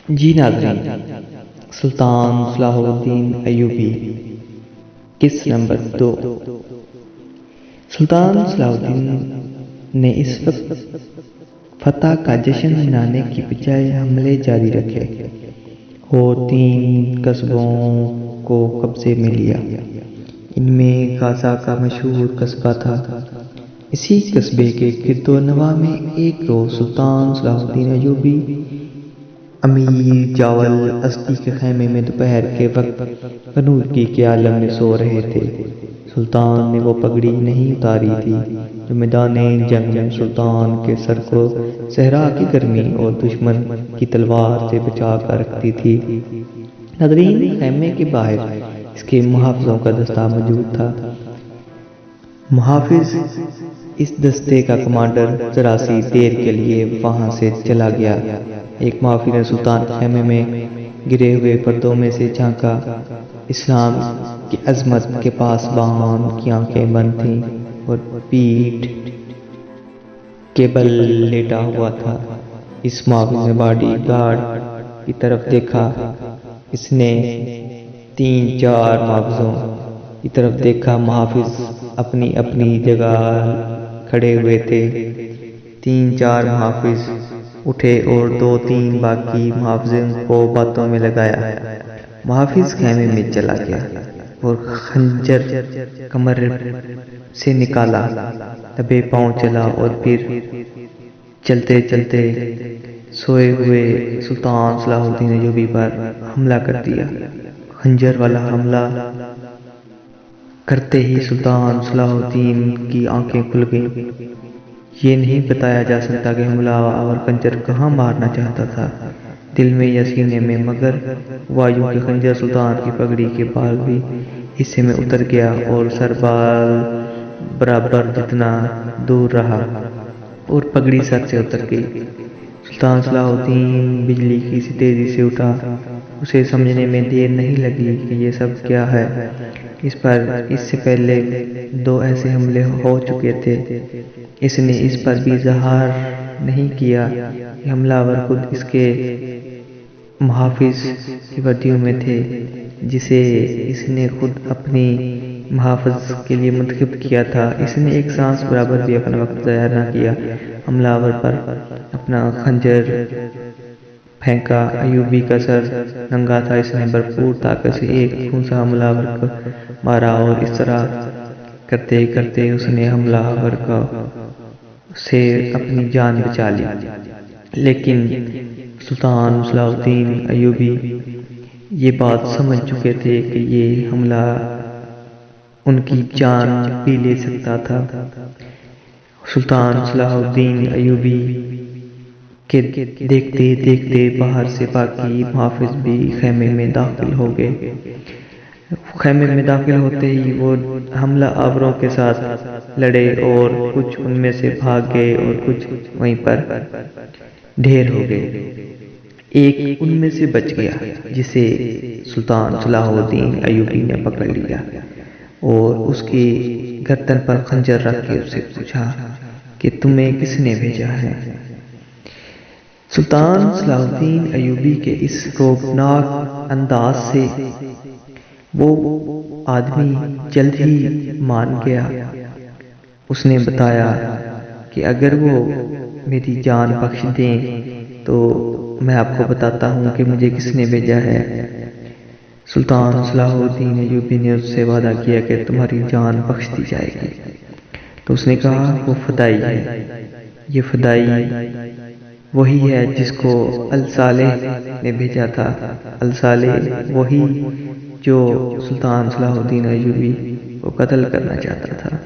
جی ناظرین، سلطان صلاح الدین ایوبی قسط نمبر 2۔ سلطان صلاح الدین نے اس وقت فتح کا جشن منانے کی بجائے حملے جاری رکھے اور 3 قصبوں کو قبضے میں لیا۔ ان میں غازہ کا مشہور قصبہ تھا۔ اسی قصبے کے گرد و نواح میں ایک روز سلطان صلاح الدین ایوبی امیر جاول ازدی کے خیمے میں دوپہر کے وقت غنودگی کے عالم میں سو رہے تھے۔ سلطان نے وہ پگڑی نہیں اتاری تھی جو میدان جنگ میں سلطان کے سر کو صحرا کی گرمی اور دشمن کی تلوار سے بچا کر رکھتی تھی۔ ناظرین، خیمے کے باہر اس کے محافظوں کا دستہ موجود تھا۔ محافظ اس دستے کا کمانڈر ذرا سی دیر کے لیے وہاں سے چلا گیا۔ ایک محافظ نے سلطان کے خیمے میں گرے ہوئے پردوں میں سے جھانکا۔ اسلام کی عظمت کے پاسبان کی آنکھیں بند تھیں اور پیٹھ کے بل لیٹا ہوا تھا۔ اس محافظ نے باڈی گارڈ کی طرف دیکھا۔ اس نے 3-4 محافظوں کی طرف دیکھا۔ محافظ اپنی اپنی جگہ کھڑے ہوئے تھے۔ 3-4 محافظ اٹھے اور 2-3 باقی محافظوں کو باتوں میں لگایا۔ محافظ خیمے میں چلا گیا اور خنجر کمر سے نکالا، دبے پاؤں چلا اور پھر چلتے چلتے سوئے ہوئے سلطان صلاح الدین ایوبی پر حملہ کر دیا۔ خنجر والا حملہ کرتے ہی سلطان صلاح الدین کی آنکھیں کھل گئیں۔ یہ نہیں بتایا جا سکتا کہ حملہ آور خنجر کہاں مارنا چاہتا تھا، دل میں یا سینے میں، مگر ہوا یوں کہ خنجر سلطان کی پگڑی کے بالوی حصے میں اتر گیا اور سر بال برابر جتنا دور رہا اور پگڑی سر سے اتر گئی۔ سلطان صلاح الدین بجلی کی سی تیزی سے اٹھا۔ اسے سمجھنے میں دیر نہیں لگی کہ یہ سب کیا ہے۔ اس سے پہلے 2 ایسے حملے ہو چکے تھے۔ اس نے اس پر بھی ظاہر نہیں کیا کہ حملہ آور خود اس کے محافظ کی وردیوں میں تھے، جسے اس نے خود اپنی محافظ کے لیے منتخب کیا تھا۔ اس نے ایک سانس برابر بھی اپنا وقت ضائع نہ کیا۔ حملہ آور پر اپنا خنجر پھینکا۔ ایوبی کا سر ننگا تھا۔ اس نے بھرپور طاقت سے ایک پھونسا حملہ آور کو مارا اور اس طرح کرتے کرتے اس نے حملہ آور سے اپنی جان بچا لی۔ لیکن سلطان صلاح الدین ایوبی یہ بات سمجھ چکے تھے کہ یہ حملہ ان کی جان بھی لے سکتا تھا۔ سلطان صلاح الدین ایوبی کے دیکھتے دیکھتے باہر سے باقی محافظ بھی خیمے میں داخل ہو گئے۔ خیمے میں داخل ہوتے ہی وہ حملہ آوروں کے ساتھ لڑے اور کچھ ان میں سے بھاگ گئے اور کچھ وہیں پر ڈھیر ہو گئے۔ ایک ان میں سے بچ گیا، جسے سلطان صلاح الدین ایوبی نے پکڑ لیا اور اس کی گردن پر خنجر رکھ کے اسے پوچھا کہ تمہیں کس نے بھیجا ہے؟ سلطان صلاح الدین ایوبی کے اس رعبناک انداز سے وہ آدمی جلد ہی مان گیا۔ اس نے بتایا کہ اگر وہ میری جان بخش دیں تو میں آپ کو بتاتا ہوں کہ مجھے کس نے بھیجا ہے۔ سلطان صلاح الدین ایوبی نے اس سے وعدہ کیا کہ تمہاری جان بخش دی جائے گی۔ تو اس نے کہا وہ فدائی ہے۔ یہ فدائی وہی ہے جس کو الصالح نے بھیجا تھا۔ الصالح وہی جو سلطان صلاح الدین ایوبی کو قتل کرنا چاہتا تھا۔